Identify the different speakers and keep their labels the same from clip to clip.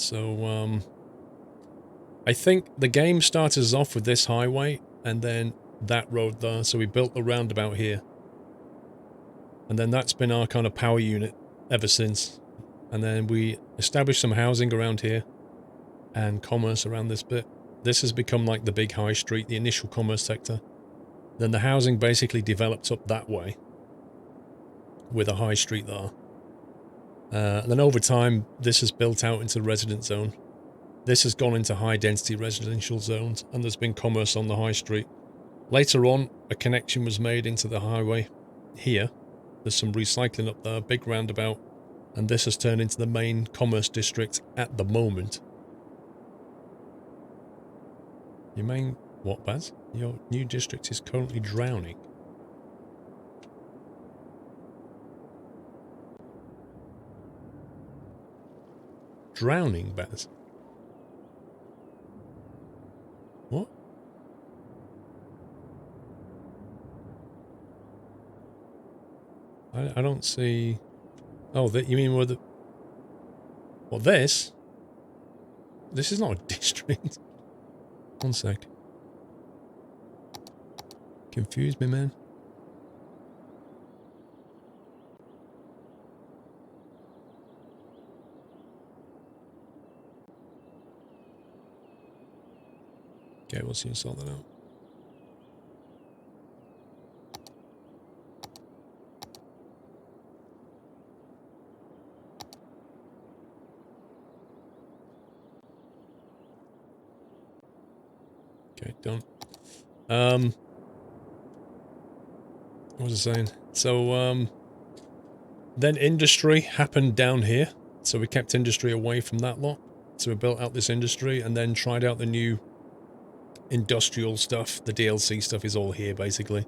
Speaker 1: So, I think the game started us off with this highway and then that road there. So we built the roundabout here. And then that's been our kind of power unit ever since. And then we established some housing around here and commerce around this bit. This has become like the big high street, the initial commerce sector. Then the housing basically develops up that way with a high street there. And then over time, this has built out into the residence zone. This has gone into high-density residential zones, and there's been commerce on the high street. Later on, a connection was made into the highway here. There's some recycling up there, big roundabout, and this has turned into the main commerce district at the moment. Your main... what, Baz? Your new district is currently drowning. Drowning, Baz? What? I don't see... oh, you mean where the... well, this? This is not a district. One sec. Confused me, man. Okay, we'll see you sort that out. Okay, done. What was I saying? So, then industry happened down here. So we kept industry away from that lot. So we built out this industry and then tried out the new industrial stuff. The DLC stuff is all here, basically.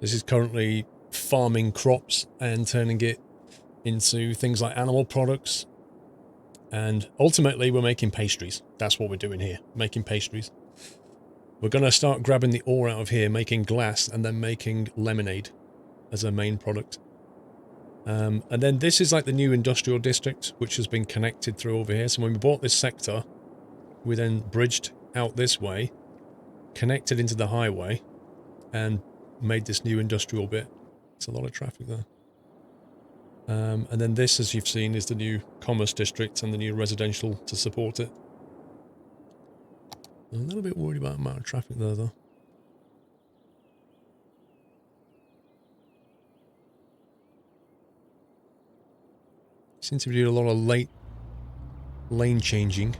Speaker 1: This is currently farming crops and turning it into things like animal products. And ultimately, we're making pastries. That's what we're doing here, making pastries. We're going to start grabbing the ore out of here, making glass, and then making lemonade as a main product. And then this is like the new industrial district, which has been connected through over here. So when we bought this sector, we then bridged out this way, connected into the highway, and made this new industrial bit. It's a lot of traffic there. And then this, as you've seen, is the new commerce district and the new residential to support it. I'm a little bit worried about the amount of traffic there, though. Seems to be doing a lot of late lane changing.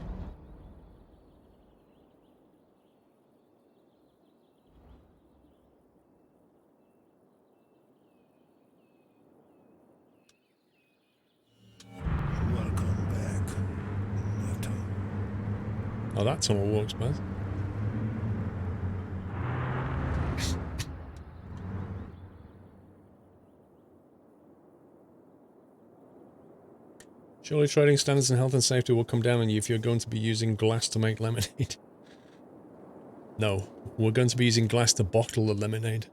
Speaker 1: Oh, that tunnel works, man. Surely trading standards and health and safety will come down on you if you're going to be using glass to make lemonade. No, we're going to be using glass to bottle the lemonade.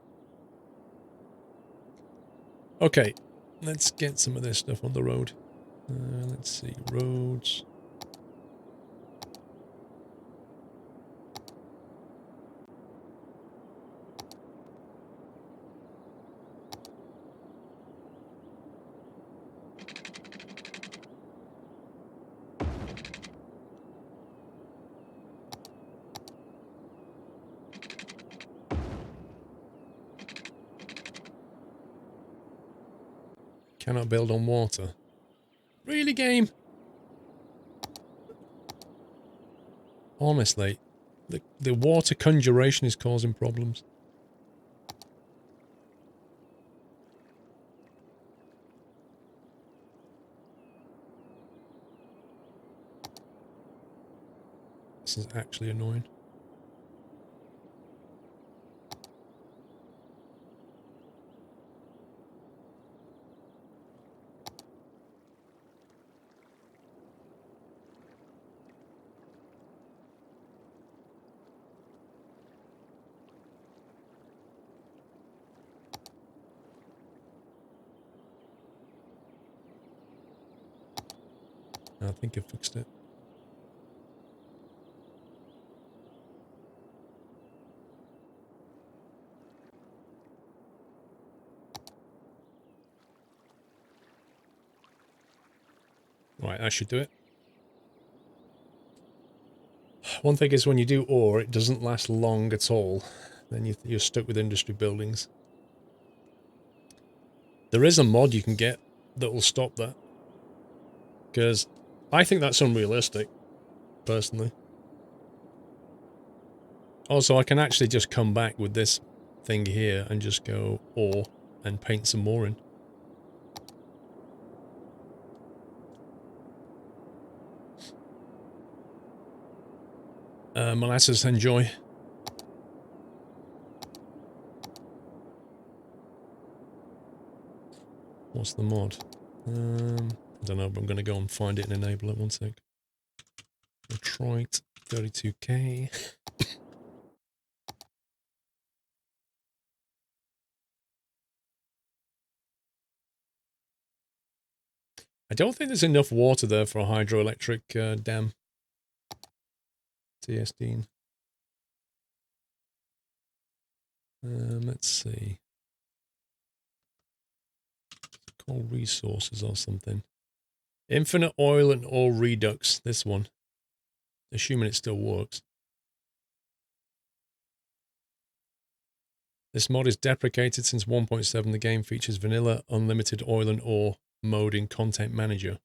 Speaker 1: Okay, let's get some of this stuff on the road. Let's see, roads... Cannot build on water. Really, game? Honestly, the water conjuration is causing problems. This is actually annoying. I think I fixed it. Right, that should do it. One thing is when you do ore, it doesn't last long at all. Then you're stuck with industry buildings. There is a mod you can get that will stop that. Because I think that's unrealistic, personally. Also, I can actually just come back with this thing here and just go ore and paint some more in. Molasses, enjoy. What's the mod? I don't know, but I'm going to go and find it and enable it. One sec. Detroit 32K. I don't think there's enough water there for a hydroelectric dam. TSD. Let's see. Call resources or something. Infinite oil and ore redux. This one. Assuming it still works. This mod is deprecated since 1.7. The game features vanilla unlimited oil and ore mode in Content Manager.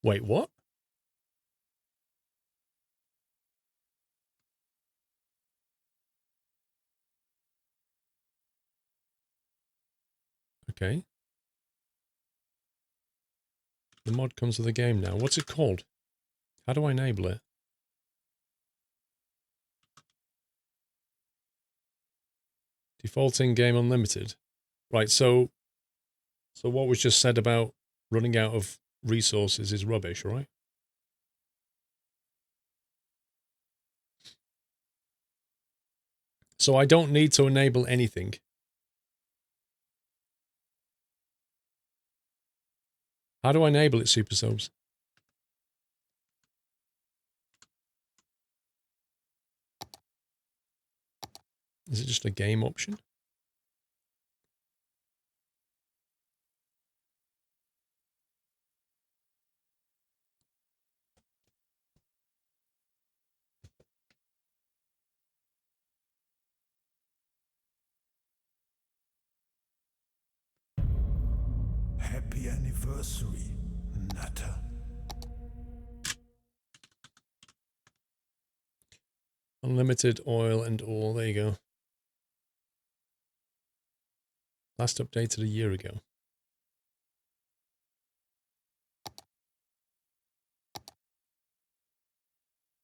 Speaker 1: Wait, what? Okay. The mod comes with the game now. What's it called? How do I enable it? Defaulting game unlimited. Right, so what was just said about running out of resources is rubbish, right? So I don't need to enable anything. How do I enable it, Super Subs? Is it just a game option?
Speaker 2: Happy anniversary, Nutter.
Speaker 1: Unlimited oil and ore. There you go. Last updated a year ago.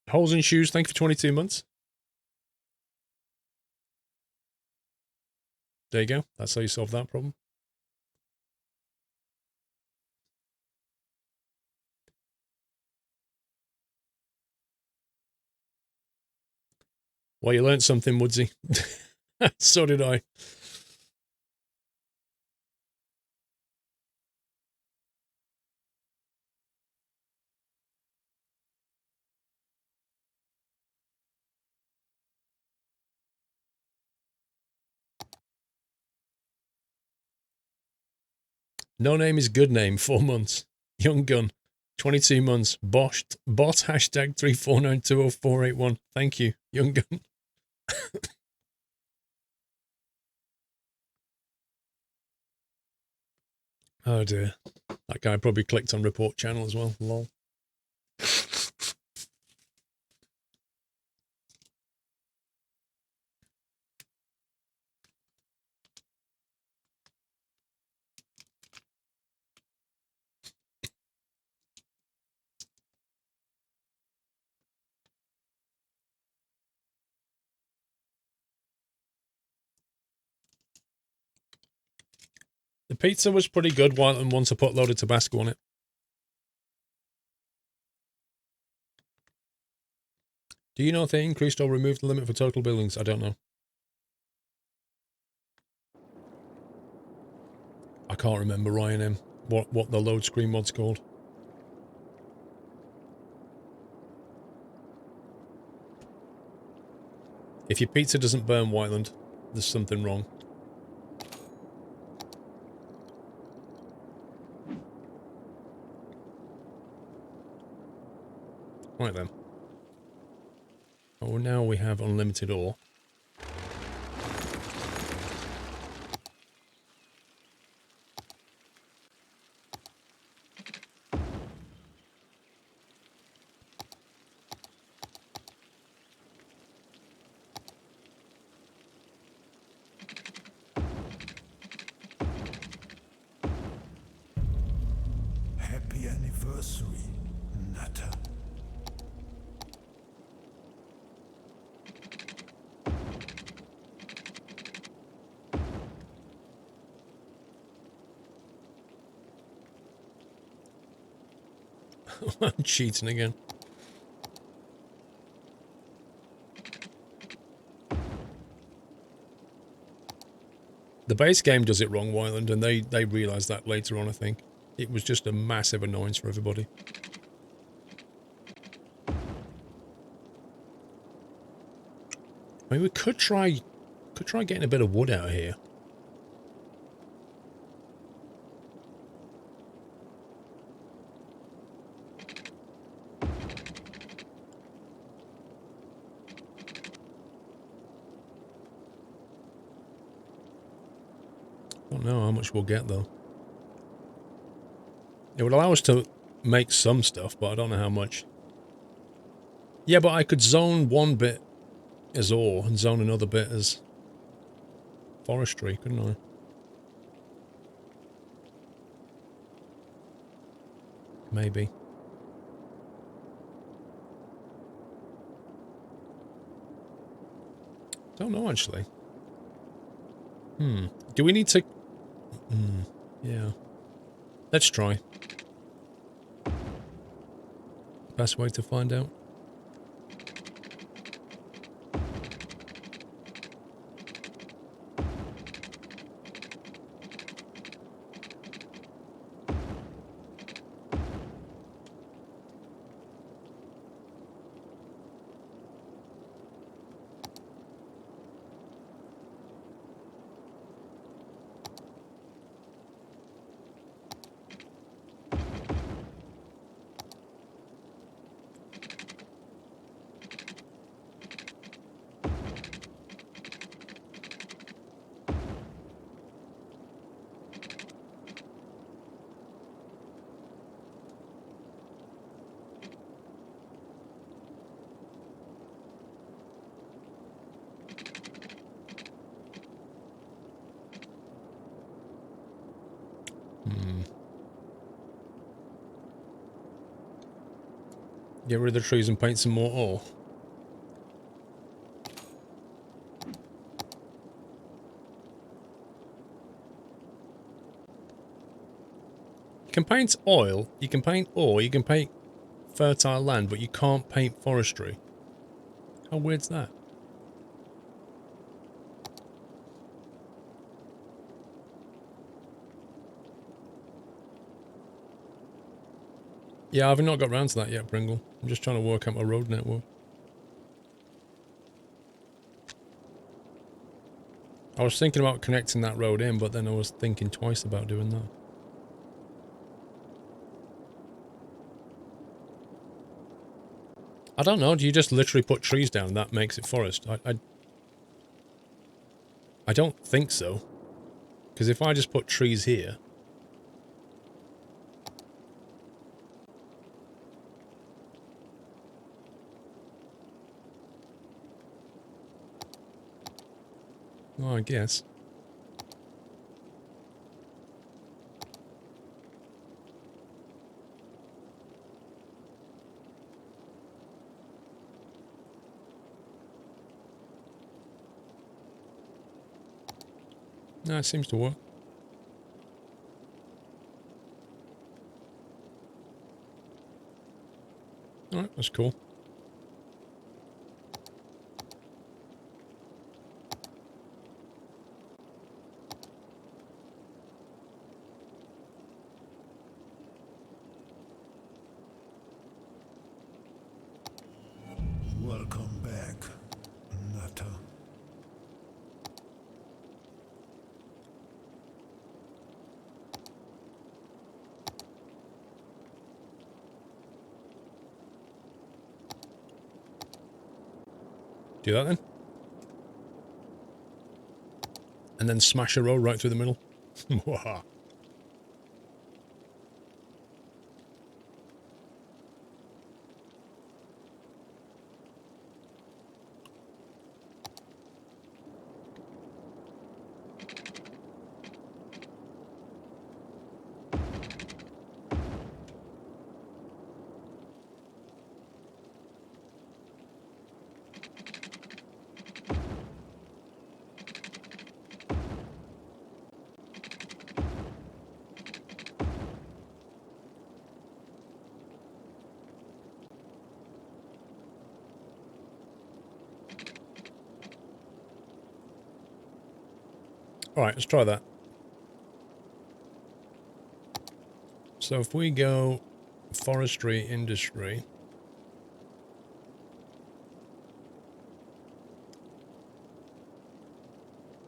Speaker 1: Holes in shoes. Thank you for 22 months. There you go. That's how you solve that problem. Well, you learned something, Woodsy. So did I. No name is good name. 4 months. Young Gun. 22 months. Bot hashtag 3492048 Thank you, Young Gun. Oh dear. That guy probably clicked on report channel as well. Lol. The pizza was pretty good once I put a load of Tabasco on it. Do you know if they increased or removed the limit for total buildings? I don't know. I can't remember, Ryan M. What the load screen mod's called. If your pizza doesn't burn, Whiteland, there's something wrong. Right then. Oh, now we have unlimited ore.
Speaker 2: Happy anniversary, Nutter.
Speaker 1: I'm cheating again. The base game does it wrong, Wyland, and they realised that later on, I think. It was just a massive annoyance for everybody. I mean, we could try getting a bit of wood out here. Don't know how much we'll get, though. It would allow us to make some stuff, but I don't know how much. Yeah, but I could zone one bit as ore and zone another bit as forestry, couldn't I? Maybe. Don't know, actually. Do we need to... yeah. Let's try. Best way to find out. Get rid of the trees and paint some more ore. You can paint oil, you can paint ore, you can paint fertile land, but you can't paint forestry. How weird's that? Yeah, I've not got round to that yet, Pringle. I'm just trying to work out my road network. I was thinking about connecting that road in, but then I was thinking twice about doing that. I don't know, do you just literally put trees down and that makes it forest? I don't think so. Because if I just put trees here... well, I guess. No, it seems to work. Alright, that's cool.
Speaker 2: Welcome back, Nutter.
Speaker 1: Do that then. And then smash a road right through the middle. Alright, let's try that. So if we go forestry, industry.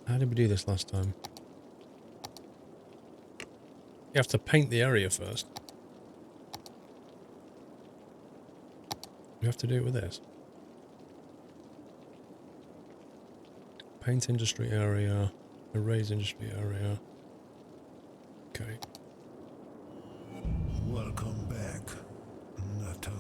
Speaker 1: How did we do this last time? You have to paint the area first. You have to do it with this. Paint industry area. Erase industry area. Okay.
Speaker 2: Welcome back, Nutter.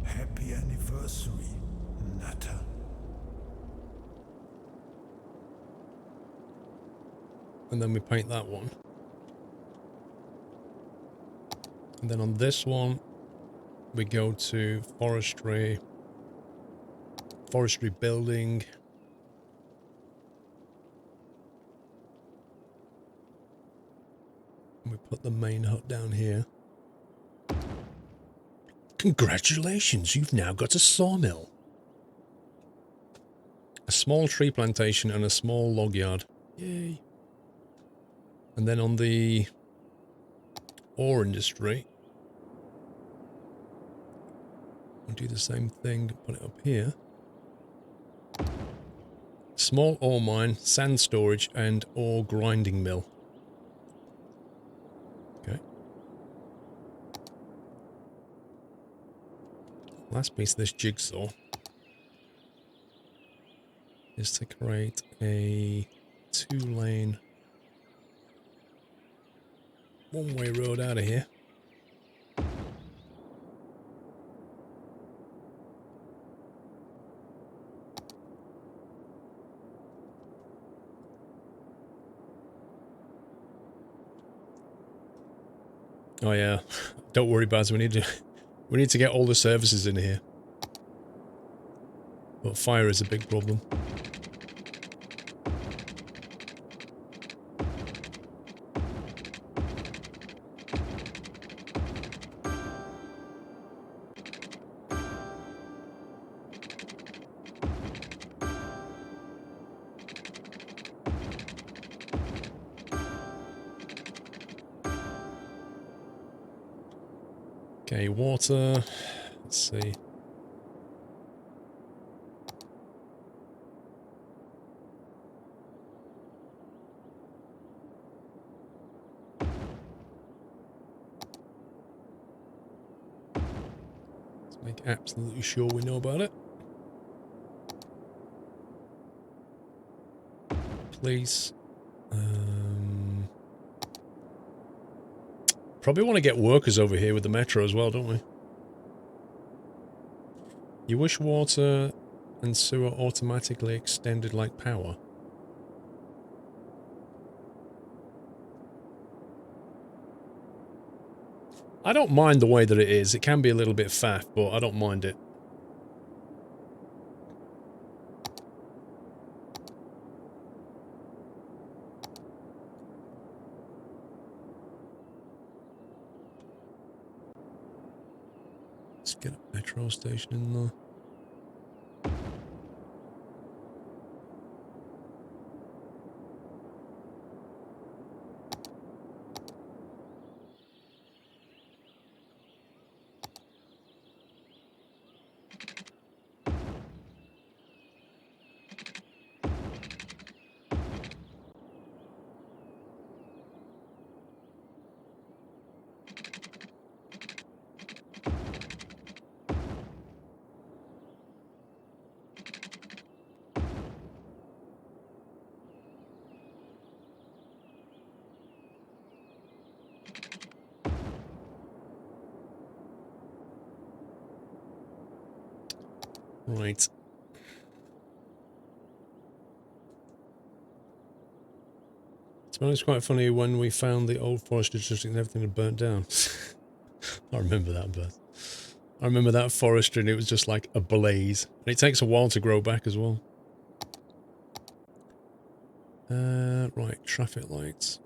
Speaker 2: Happy anniversary, Nutter.
Speaker 1: And then we paint that one. And then on this one, we go to forestry, building. And we put the main hut down here. Congratulations, you've now got a sawmill. A small tree plantation and a small log yard. Yay. And then on the ore industry, we'll do the same thing, put it up here. Small ore mine, sand storage, and ore grinding mill. Okay. Last piece of this jigsaw is to create a 2-lane one-way road out of here. Oh yeah, don't worry, Baz. We need to get all the services in here. But fire is a big problem. Okay, water. Let's see. Let's make absolutely sure we know about it. Police. Probably want to get workers over here with the metro as well, don't we? You wish water and sewer automatically extended like power? I don't mind the way that it is. It can be a little bit faff, but I don't mind it. Let's get a metro station in there. Right. So it's quite funny when we found the old forest district and everything had burnt down. I remember that bit. I remember that forestry and it was just like a blaze. And it takes a while to grow back as well. Right, traffic lights.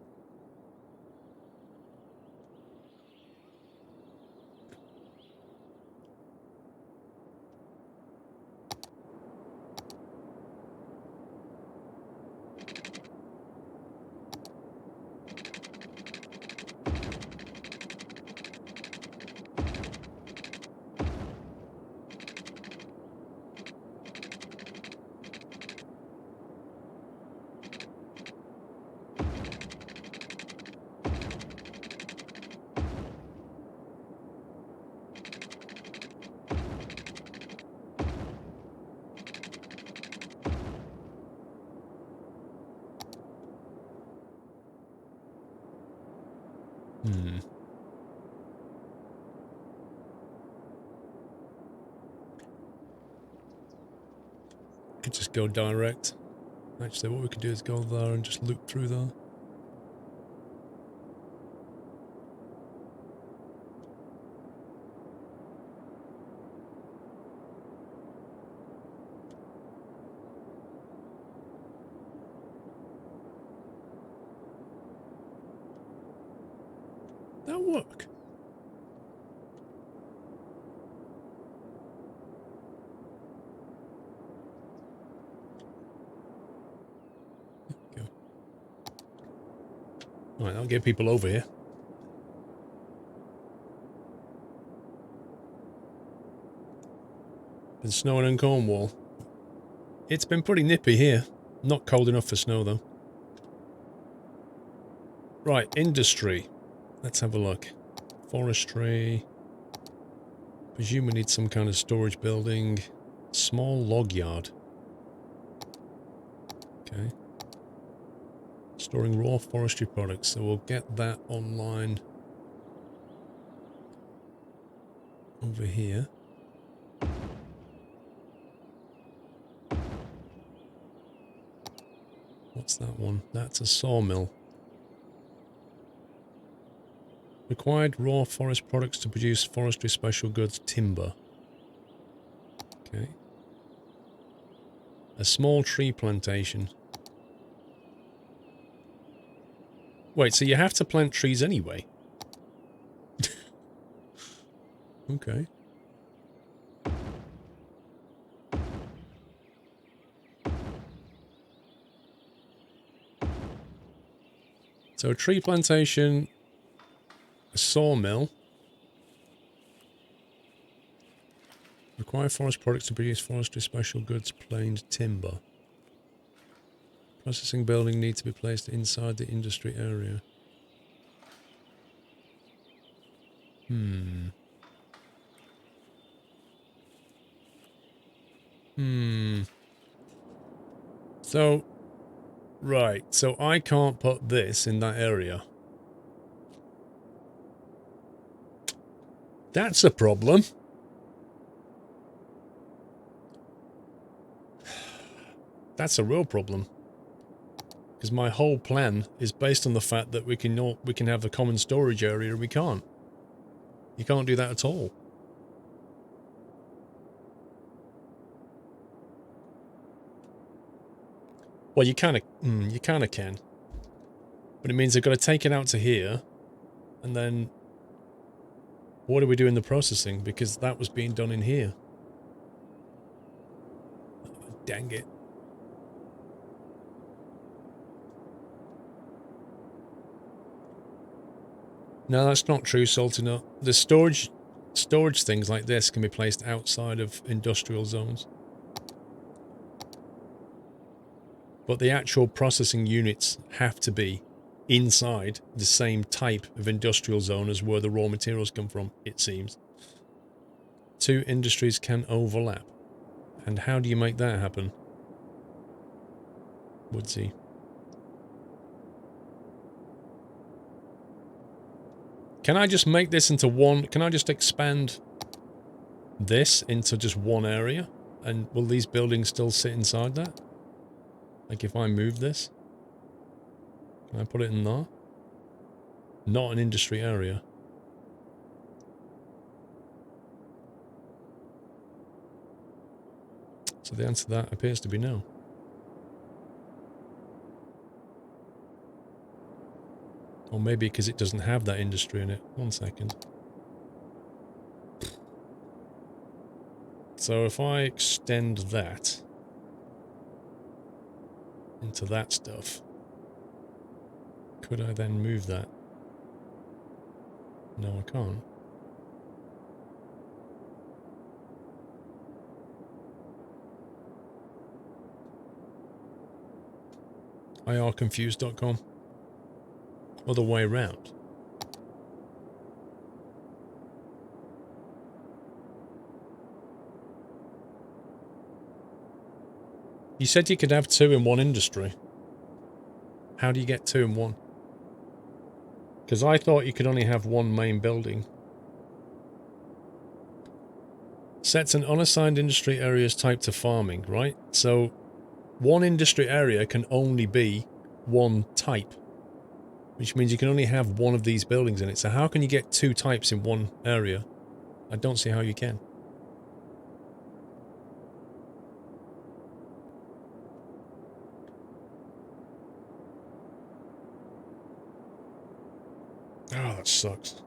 Speaker 1: Could just go direct. Actually, what we could do is go there and just loop through there. That work? Go. Right, that'll get people over here. Been snowing in Cornwall. It's been pretty nippy here. Not cold enough for snow though. Right, industry. Let's have a look. Forestry. Presume we need some kind of storage building. Small log yard. Okay. Storing raw forestry products, so we'll get that online over here. What's that one? That's a sawmill. Required raw forest products to produce forestry special goods timber. Okay. A small tree plantation. Wait, so you have to plant trees anyway? Okay. So a tree plantation, a sawmill. Require forest products to produce forestry special goods, planed timber. Processing building needs to be placed inside the industry area. So, right, so I can't put this in that area. That's a problem. That's a real problem. Because my whole plan is based on the fact that we can have the common storage area and we can't. You can't do that at all. Well, you kind of can. But it means they've got to take it out to here. And then what do we do in the processing? Because that was being done in here. Oh, dang it. No, that's not true, Salty Nut. The storage things like this can be placed outside of industrial zones. But the actual processing units have to be inside the same type of industrial zone as where the raw materials come from, it seems. Two industries can overlap. And how do you make that happen? Woodsy. Can I just make this into one? Can I just expand this into just one area? And will these buildings still sit inside that? Like if I move this? Can I put it in there? Not an industry area. So the answer to that appears to be no. Or maybe because it doesn't have that industry in it. 1 second. So if I extend that into that stuff, could I then move that? No, I can't. irconfused.com. Other way around. You said you could have 2 in one industry. How do you get 2 in one? Because I thought you could only have one main building. Sets an unassigned industry area's type to farming, right? So one industry area can only be one type, which means you can only have one of these buildings in it. So how can you get 2 types in one area? I don't see how you can. Oh, that sucks.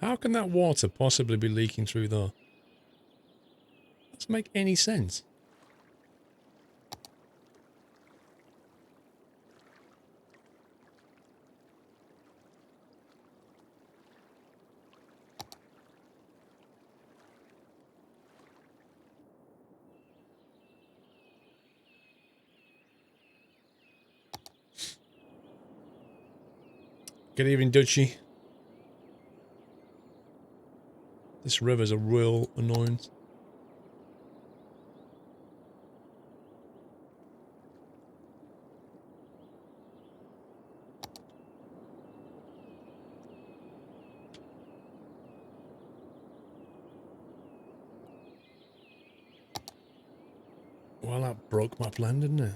Speaker 1: How can that water possibly be leaking through there? Doesn't make any sense. Good evening, Dutchie. This river's a real annoyance. Well, that broke my plan, didn't it?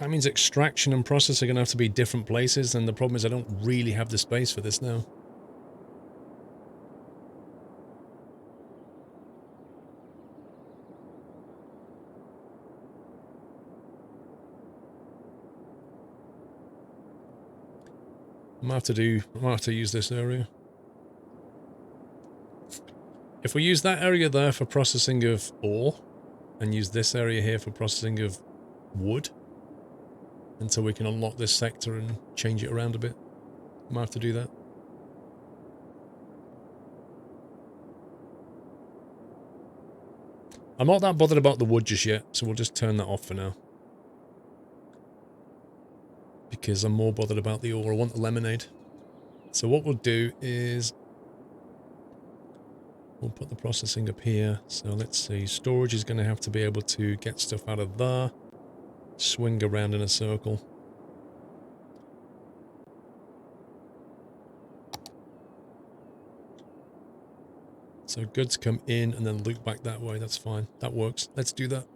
Speaker 1: That means extraction and processing are going to have to be different places, and the problem is I don't really have the space for this now. I might have to use this area. If we use that area there for processing of ore, and use this area here for processing of wood, until we can unlock this sector and change it around a bit, I might have to do that. I'm not that bothered about the wood just yet, so we'll just turn that off for now. Because I'm more bothered about the ore. I want the lemonade. So what we'll do is we'll put the processing up here. So let's see. Storage is going to have to be able to get stuff out of there. Swing around in a circle. So goods come in and then loop back that way. That's fine. That works. Let's do that.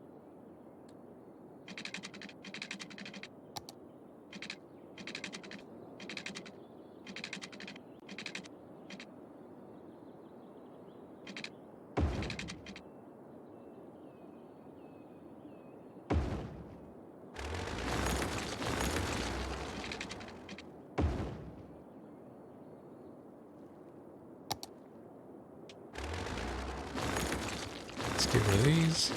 Speaker 1: Get rid of these.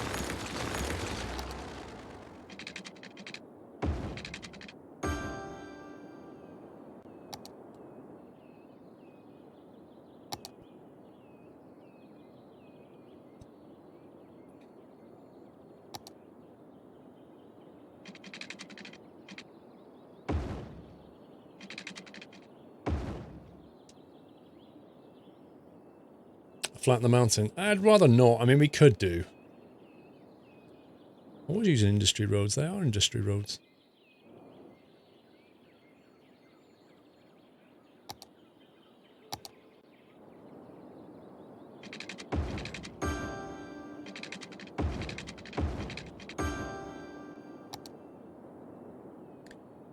Speaker 1: Flatten the mountain. I'd rather not. I mean, we could do. I was using industry roads. They are industry roads.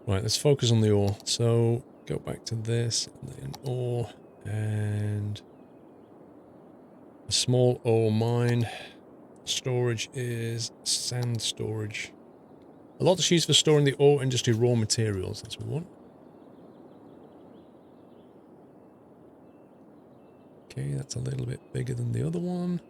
Speaker 1: Right, let's focus on the ore. So, go back to this, and then ore, and a small ore mine. Storage is sand storage. A lot that's used for storing the ore industry raw materials. That's what we want. Okay, that's a little bit bigger than the other one.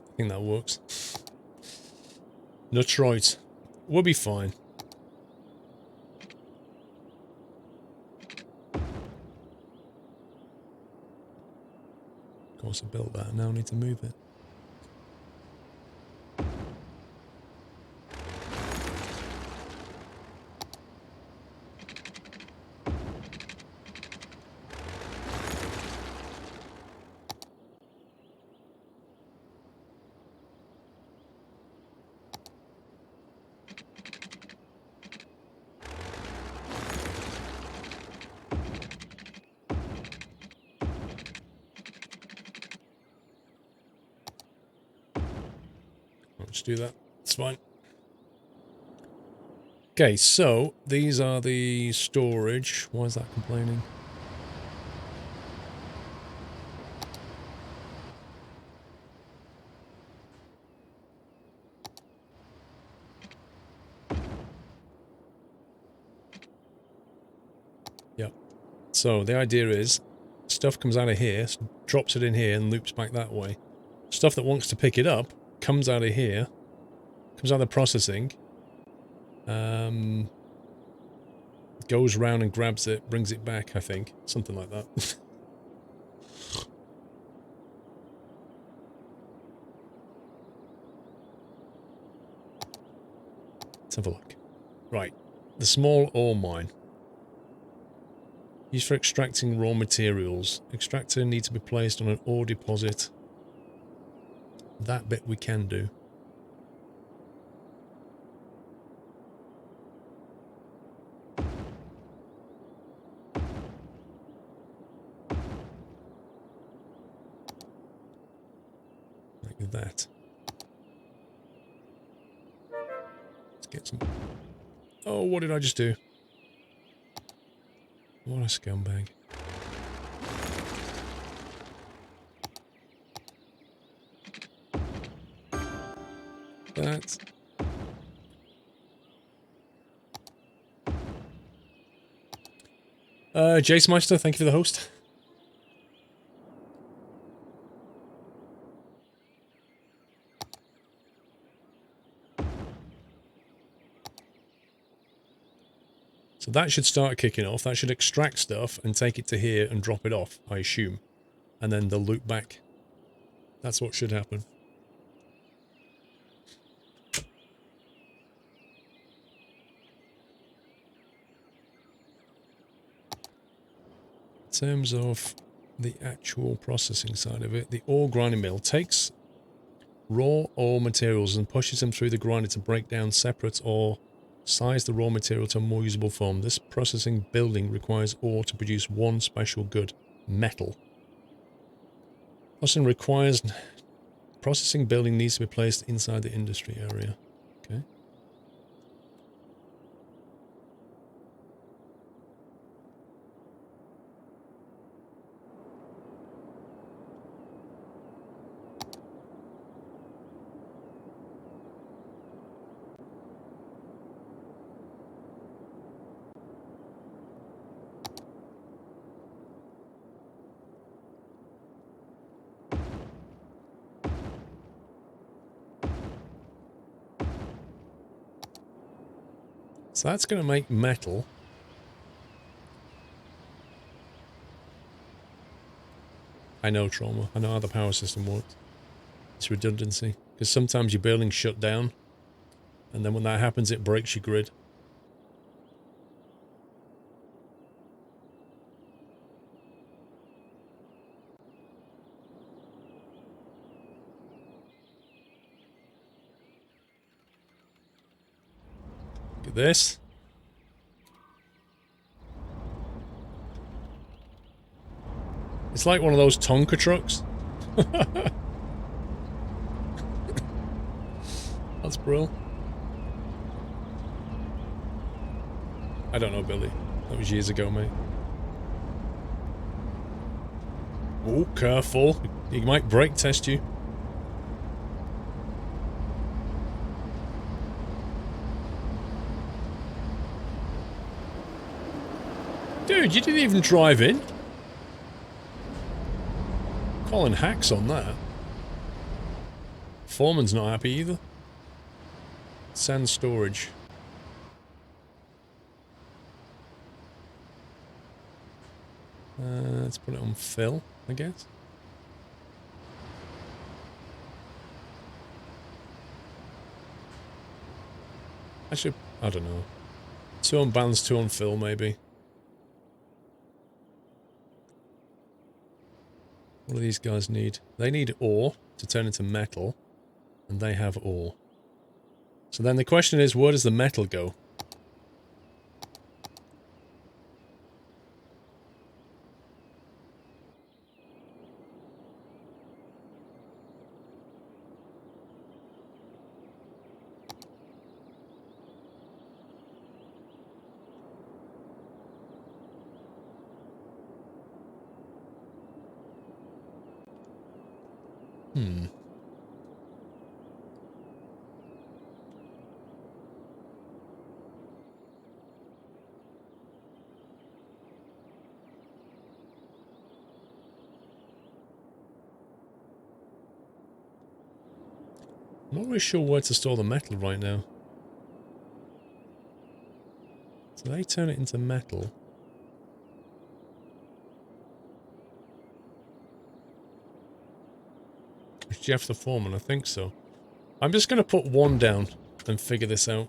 Speaker 1: I think that works. That's right. We'll be fine. Of course, I built that. Now I need to move it. Let's do that. It's fine. Okay, so these are the storage. Why is that complaining? Yep. So the idea is stuff comes out of here, drops it in here and loops back that way. Stuff that wants to pick it up comes out of here, comes out of the processing, goes round and grabs it, brings it back, I think. Something like that. Let's have a look. Right. The small ore mine. Used for extracting raw materials. Extractor needs to be placed on an ore deposit. That bit we can do. Like that. Let's get some... Oh, what did I just do? What a scumbag. That. Jace Meister, thank you for the host. So that should start kicking off. That should extract stuff and take it to here and drop it off, I assume. And then they'll loop back. That's what should happen. In terms of the actual processing side of it. The ore grinding mill takes raw ore materials and pushes them through the grinder to break down separate or size the raw material to a more usable form. This processing building requires ore to produce one special good, metal. Processing building needs to be placed inside the industry area. Okay. So that's going to make metal. I know, Trauma. I know how the power system works. It's redundancy. Because sometimes your buildings shut down. And then when that happens, it breaks your grid. Look at this. It's like one of those Tonka trucks. That's brilliant. I don't know, Billy. That was years ago, mate. Oh, careful. He might brake test you. Dude, you didn't even drive in. Calling hacks on that. Foreman's not happy either. Sand storage. Let's put it on fill, I guess. Actually, I don't know. 2 on bands, 2 on fill, maybe. What do these guys need? They need ore to turn into metal, and they have ore. So then the question is, where does the metal go? I'm not really sure where to store the metal right now. So they turn it into metal. Is Jeff the foreman? I think so. I'm just going to put 1 down and figure this out.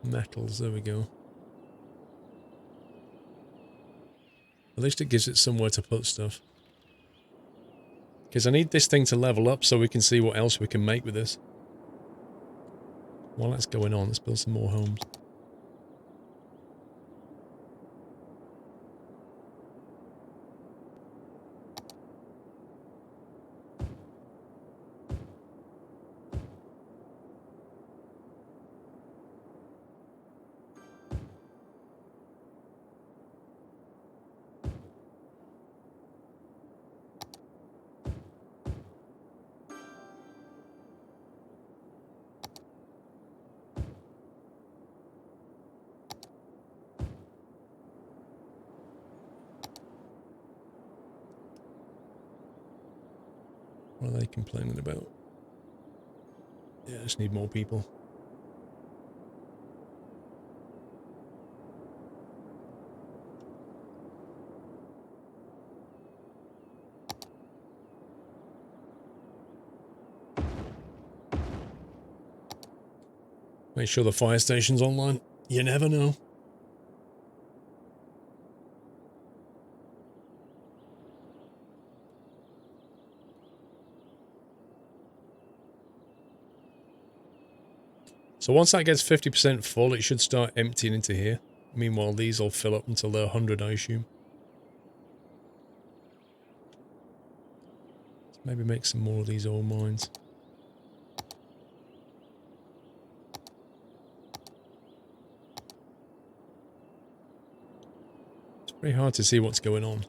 Speaker 1: Metals, there we go. At least it gives it somewhere to put stuff. Because I need this thing to level up so we can see what else we can make with this. While that's going on, let's build some more homes. What are they complaining about? Yeah, I just need more people. Make sure the fire station's online. You never know. So once that gets 50% full, it should start emptying into here. Meanwhile, these will fill up until they're 100, I assume. Let's maybe make some more of these ore mines. It's very hard to see what's going on.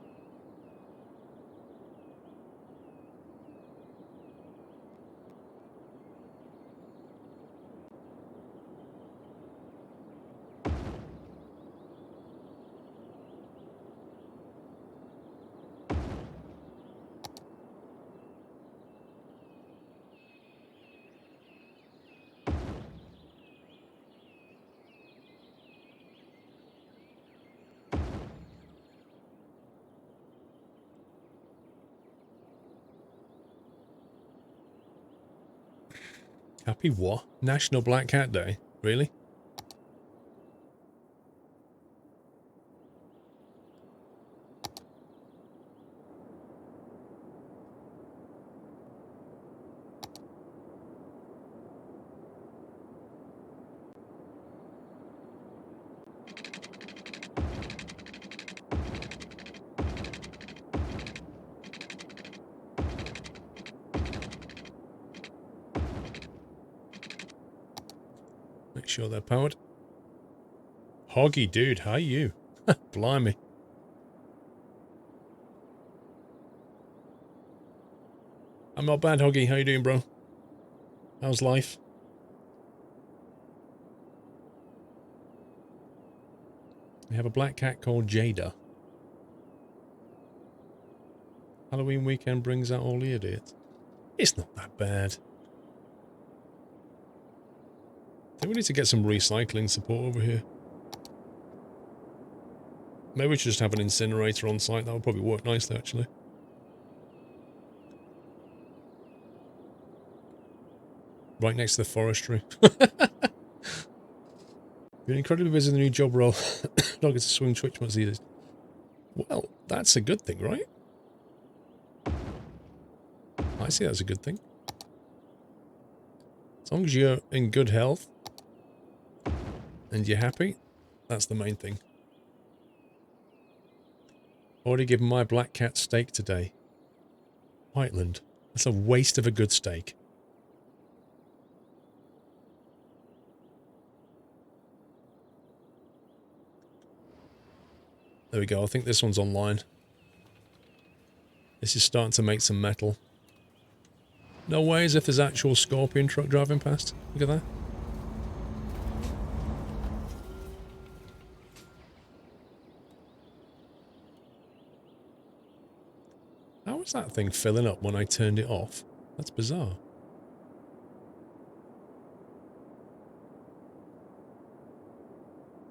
Speaker 1: Happy what? National Black Cat Day? Really? Make sure they're powered. Hoggy dude, how are you? Blimey. I'm not bad, Hoggy. How you doing, bro? How's life? We have a black cat called Jada. Halloween weekend brings out all the idiots. It's not that bad. I think we need to get some recycling support over here. Maybe we should just have an incinerator on site. That would probably work nicely, actually. Right next to the forestry. You're incredibly busy in the new job role. Not get to swing Twitch much either. Well, that's a good thing, right? I see that's a good thing. As long as you're in good health and you're happy, that's the main thing. Already given my black cat steak today. Whiteland. That's a waste of a good steak. There we go. I think this one's online. This is starting to make some metal. No way as if there's actual Scorpion truck driving past. Look at that. How was that thing filling up when I turned it off? That's bizarre.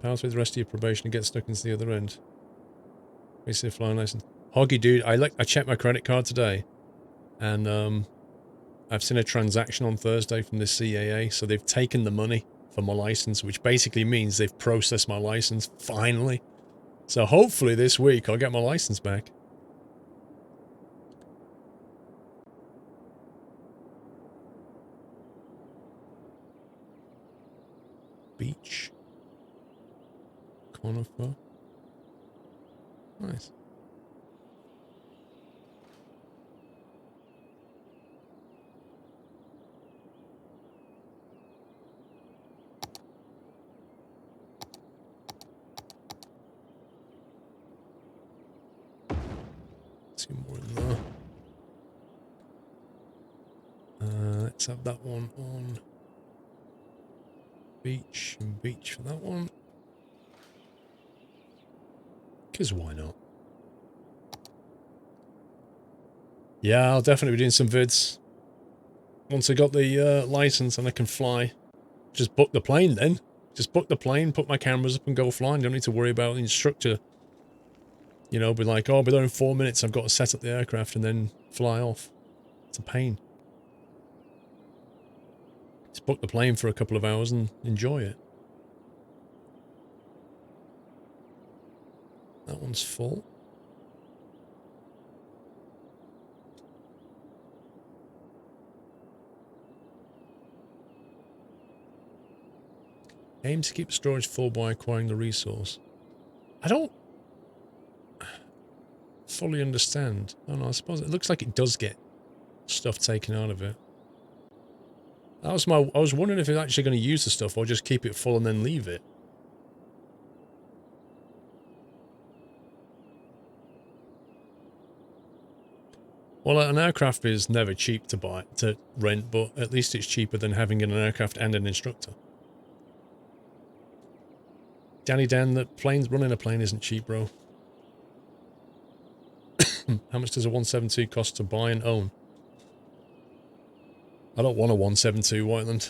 Speaker 1: Power through the rest of your probation and get stuck into the other end. Basically, flying license. Hoggy dude, I checked my credit card today, and I've seen a transaction on Thursday from the CAA, so they've taken the money for my license, which basically means they've processed my license finally. So hopefully this week I'll get my license back. Beach. Conifer. Nice. See more in there. Let's have that one on beach and beach for that one. Because why not? Yeah, I'll definitely be doing some vids. Once I got the license and I can fly. Just book the plane then. Just book the plane, put my cameras up and go flying. Don't need to worry about the instructor. You know, be like, oh, I'll be there in 4 minutes. I've got to set up the aircraft and then fly off. It's a pain. Just book the plane for a couple of hours and enjoy it. That one's full. Aim to keep storage full by acquiring the resource. I don't fully understand. Oh no, I suppose it looks like it does get stuff taken out of it. That was I was wondering if it's actually going to use the stuff or just keep it full and then leave it. Well, an aircraft is never cheap to rent, but at least it's cheaper than having an aircraft and an instructor. Danny Dan, that running a plane isn't cheap, bro. How much does a 172 cost to buy and own? I don't want a 172, Whiteland.